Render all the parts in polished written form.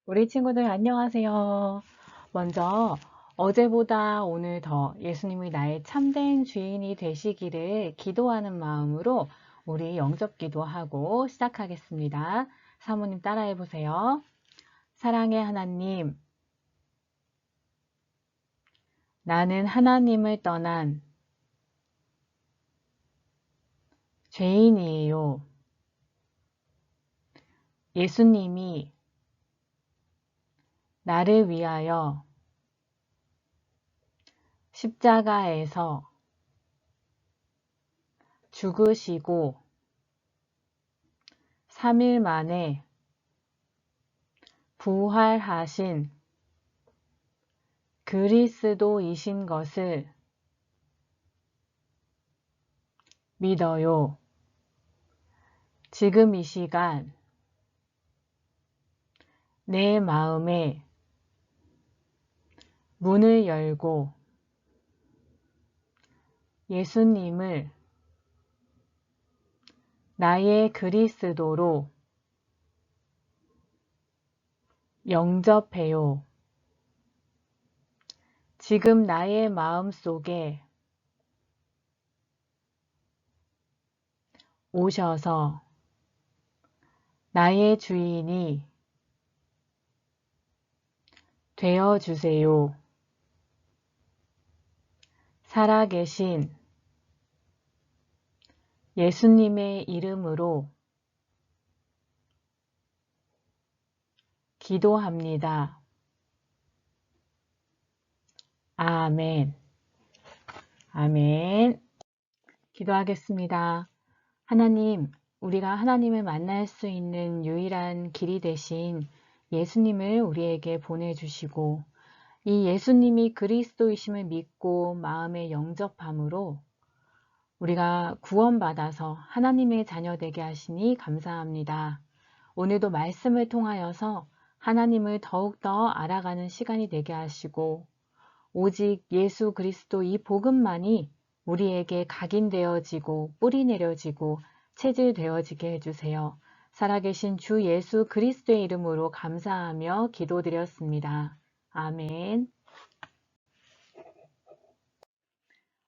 우리 친구들 안녕하세요. 먼저 어제보다 오늘 더 예수님이 나의 참된 주인이 되시기를 기도하는 마음으로 우리 영접 기도하고 시작하겠습니다. 사모님 따라해 보세요. 사랑의 하나님, 나는 하나님을 떠난 죄인이에요. 예수님이 나를 위하여 십자가에서 죽으시고 3일 만에 부활하신 그리스도이신 것을 믿어요. 지금 이 시간 내 마음에 문을 열고 예수님을 나의 그리스도로 영접해요. 지금 나의 마음 속에 오셔서 나의 주인이 되어주세요. 살아계신 예수님의 이름으로 기도합니다. 아멘. 아멘. 기도하겠습니다. 하나님, 우리가 하나님을 만날 수 있는 유일한 길이 되신 예수님을 우리에게 보내주시고 이 예수님이 그리스도이심을 믿고 마음에 영접함으로 우리가 구원받아서 하나님의 자녀 되게 하시니 감사합니다. 오늘도 말씀을 통하여서 하나님을 더욱더 알아가는 시간이 되게 하시고 오직 예수 그리스도 이 복음만이 우리에게 각인되어지고 뿌리 내려지고 체질되어지게 해주세요. 살아계신 주 예수 그리스도의 이름으로 감사하며 기도드렸습니다. 아멘.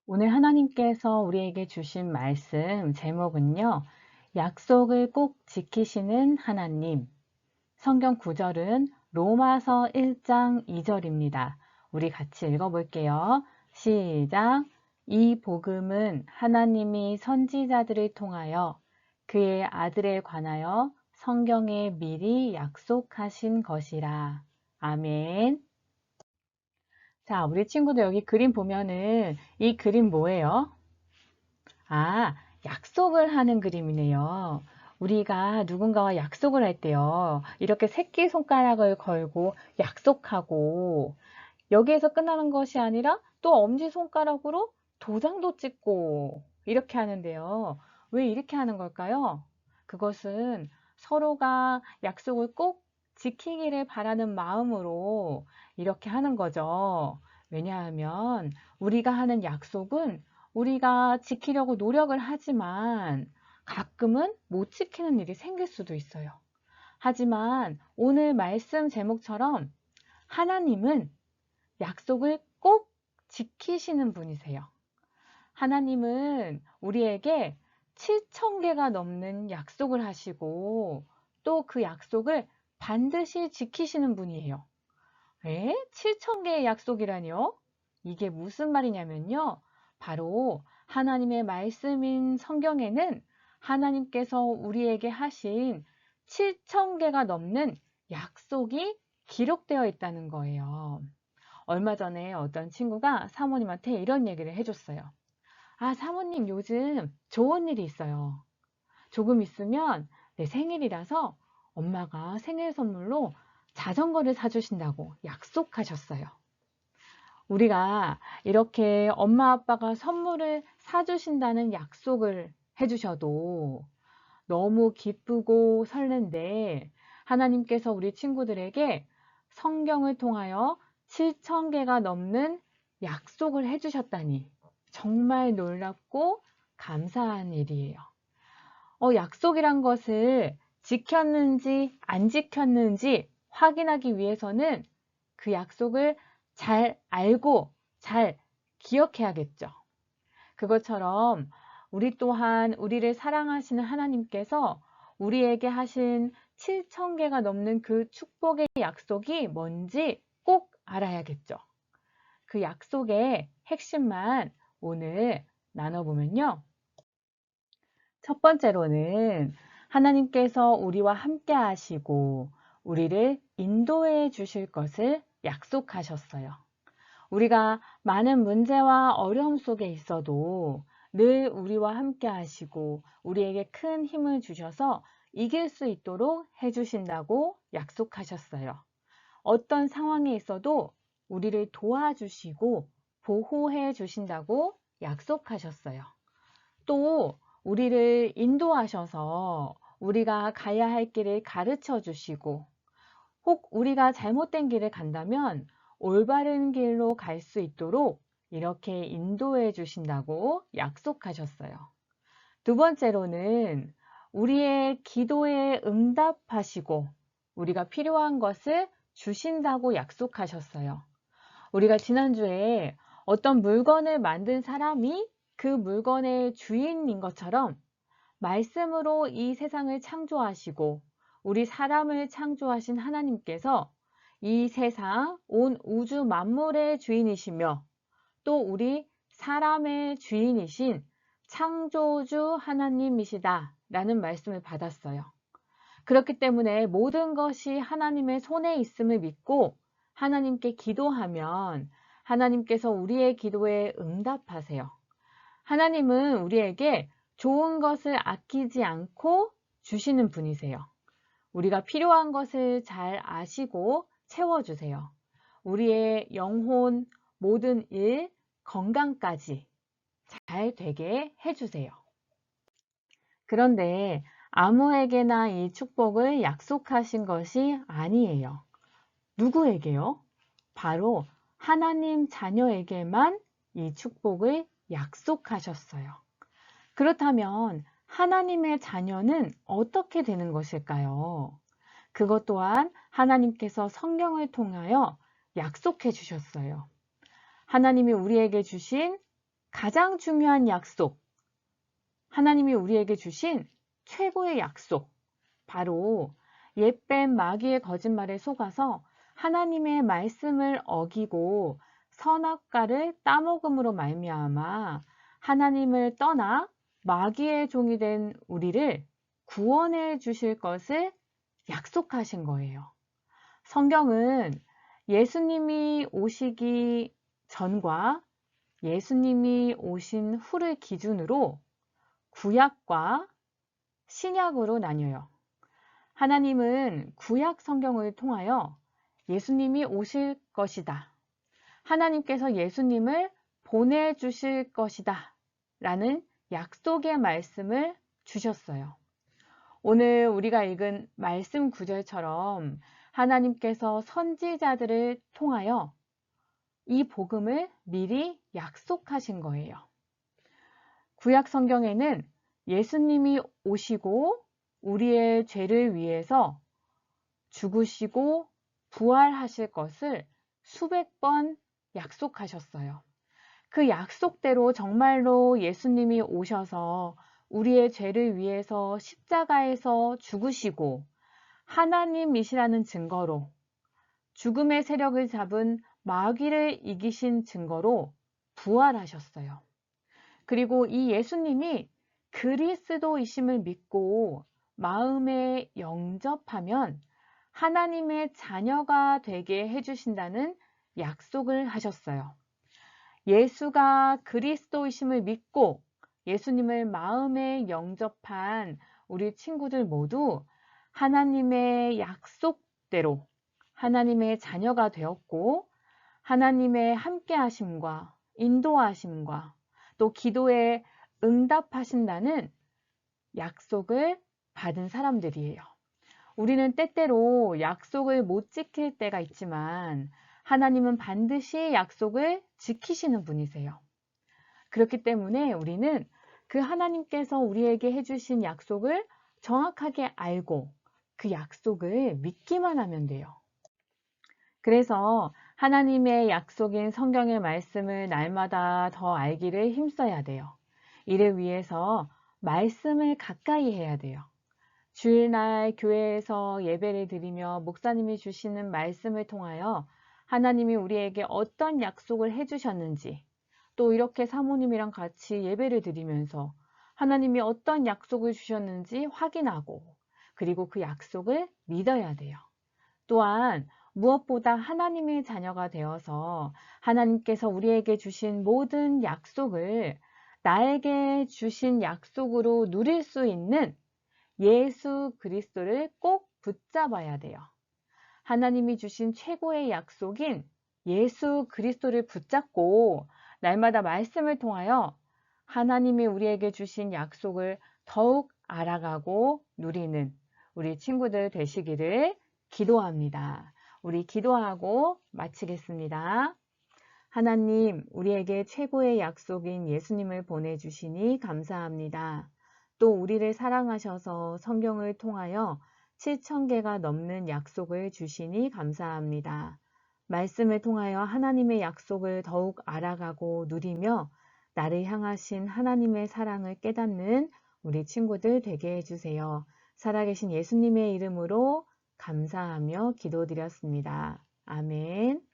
오늘 하나님께서 우리에게 주신 말씀 제목은요. 약속을 꼭 지키시는 하나님. 성경 구절은 로마서 1장 2절입니다. 우리 같이 읽어볼게요. 시작! 이 복음은 하나님이 선지자들을 통하여 그의 아들에 관하여 성경에 미리 약속하신 것이라. 아멘. 자, 우리 친구들 여기 그림 보면은 이 그림 뭐예요? 아, 약속을 하는 그림이네요. 우리가 누군가와 약속을 할 때요. 이렇게 새끼손가락을 걸고 약속하고 여기에서 끝나는 것이 아니라 또 엄지손가락으로 도장도 찍고 이렇게 하는데요. 왜 이렇게 하는 걸까요? 그것은 서로가 약속을 꼭 지키기를 바라는 마음으로 이렇게 하는 거죠. 왜냐하면 우리가 하는 약속은 우리가 지키려고 노력을 하지만 가끔은 못 지키는 일이 생길 수도 있어요. 하지만 오늘 말씀 제목처럼 하나님은 약속을 꼭 지키시는 분이세요. 하나님은 우리에게 7,000개가 넘는 약속을 하시고 또 그 약속을 반드시 지키시는 분이에요. 7,000개의 약속이라니요? 이게 무슨 말이냐면요. 바로 하나님의 말씀인 성경에는 하나님께서 우리에게 하신 7,000개가 넘는 약속이 기록되어 있다는 거예요. 얼마 전에 어떤 친구가 사모님한테 이런 얘기를 해줬어요. 아, 사모님 요즘 좋은 일이 있어요. 조금 있으면 내 생일이라서 엄마가 생일 선물로 자전거를 사주신다고 약속하셨어요. 우리가 이렇게 엄마 아빠가 선물을 사주신다는 약속을 해주셔도 너무 기쁘고 설렌데 하나님께서 우리 친구들에게 성경을 통하여 7,000개가 넘는 약속을 해주셨다니 정말 놀랍고 감사한 일이에요. 약속이란 것을 지켰는지 안 지켰는지 확인하기 위해서는 그 약속을 잘 알고 잘 기억해야겠죠. 그것처럼 우리 또한 우리를 사랑하시는 하나님께서 우리에게 하신 7,000개가 넘는 그 축복의 약속이 뭔지 꼭 알아야겠죠. 그 약속의 핵심만 오늘 나눠보면요. 첫 번째로는 하나님께서 우리와 함께 하시고 우리를 인도해 주실 것을 약속하셨어요. 우리가 많은 문제와 어려움 속에 있어도 늘 우리와 함께 하시고 우리에게 큰 힘을 주셔서 이길 수 있도록 해주신다고 약속하셨어요. 어떤 상황에 있어도 우리를 도와주시고 보호해 주신다고 약속하셨어요. 또 우리를 인도하셔서 우리가 가야 할 길을 가르쳐 주시고 혹 우리가 잘못된 길을 간다면 올바른 길로 갈 수 있도록 이렇게 인도해 주신다고 약속하셨어요. 두 번째로는 우리의 기도에 응답하시고 우리가 필요한 것을 주신다고 약속하셨어요. 우리가 지난주에 어떤 물건을 만든 사람이 그 물건의 주인인 것처럼 말씀으로 이 세상을 창조하시고 우리 사람을 창조하신 하나님께서 이 세상, 온 우주 만물의 주인이시며 또 우리 사람의 주인이신 창조주 하나님이시다 라는 말씀을 받았어요. 그렇기 때문에 모든 것이 하나님의 손에 있음을 믿고 하나님께 기도하면 하나님께서 우리의 기도에 응답하세요. 하나님은 우리에게 좋은 것을 아끼지 않고 주시는 분이세요. 우리가 필요한 것을 잘 아시고 채워주세요. 우리의 영혼, 모든 일, 건강까지 잘 되게 해주세요. 그런데 아무에게나 이 축복을 약속하신 것이 아니에요. 누구에게요? 바로 하나님 자녀에게만 이 축복을 약속하셨어요. 그렇다면 하나님의 자녀는 어떻게 되는 것일까요? 그것 또한 하나님께서 성경을 통하여 약속해 주셨어요. 하나님이 우리에게 주신 가장 중요한 약속, 하나님이 우리에게 주신 최고의 약속, 바로 옛뱀 마귀의 거짓말에 속아서 하나님의 말씀을 어기고 선악과를 따먹음으로 말미암아 하나님을 떠나 마귀의 종이 된 우리를 구원해 주실 것을 약속하신 거예요. 성경은 예수님이 오시기 전과 예수님이 오신 후를 기준으로 구약과 신약으로 나뉘어요. 하나님은 구약 성경을 통하여 예수님이 오실 것이다. 하나님께서 예수님을 보내주실 것이다. 라는 약속의 말씀을 주셨어요. 오늘 우리가 읽은 말씀 구절처럼 하나님께서 선지자들을 통하여 이 복음을 미리 약속하신 거예요. 구약 성경에는 예수님이 오시고 우리의 죄를 위해서 죽으시고 부활하실 것을 수백 번 약속하셨어요. 그 약속대로 정말로 예수님이 오셔서 우리의 죄를 위해서 십자가에서 죽으시고 하나님이시라는 증거로 죽음의 세력을 잡은 마귀를 이기신 증거로 부활하셨어요. 그리고 이 예수님이 그리스도이심을 믿고 마음에 영접하면 하나님의 자녀가 되게 해주신다는 약속을 하셨어요. 예수가 그리스도이심을 믿고 예수님을 마음에 영접한 우리 친구들 모두 하나님의 약속대로 하나님의 자녀가 되었고 하나님의 함께하심과 인도하심과 또 기도에 응답하신다는 약속을 받은 사람들이에요. 우리는 때때로 약속을 못 지킬 때가 있지만 하나님은 반드시 약속을 지키시는 분이세요. 그렇기 때문에 우리는 그 하나님께서 우리에게 해주신 약속을 정확하게 알고 그 약속을 믿기만 하면 돼요. 그래서 하나님의 약속인 성경의 말씀을 날마다 더 알기를 힘써야 돼요. 이를 위해서 말씀을 가까이 해야 돼요. 주일날 교회에서 예배를 드리며 목사님이 주시는 말씀을 통하여 하나님이 우리에게 어떤 약속을 해주셨는지, 또 이렇게 사모님이랑 같이 예배를 드리면서 하나님이 어떤 약속을 주셨는지 확인하고, 그리고 그 약속을 믿어야 돼요. 또한 무엇보다 하나님의 자녀가 되어서 하나님께서 우리에게 주신 모든 약속을 나에게 주신 약속으로 누릴 수 있는 예수 그리스도를 꼭 붙잡아야 돼요. 하나님이 주신 최고의 약속인 예수 그리스도를 붙잡고 날마다 말씀을 통하여 하나님이 우리에게 주신 약속을 더욱 알아가고 누리는 우리 친구들 되시기를 기도합니다. 우리 기도하고 마치겠습니다. 하나님, 우리에게 최고의 약속인 예수님을 보내주시니 감사합니다. 또 우리를 사랑하셔서 성경을 통하여 7,000개가 넘는 약속을 주시니 감사합니다. 말씀을 통하여 하나님의 약속을 더욱 알아가고 누리며 나를 향하신 하나님의 사랑을 깨닫는 우리 친구들 되게 해주세요. 살아계신 예수님의 이름으로 감사하며 기도드렸습니다. 아멘.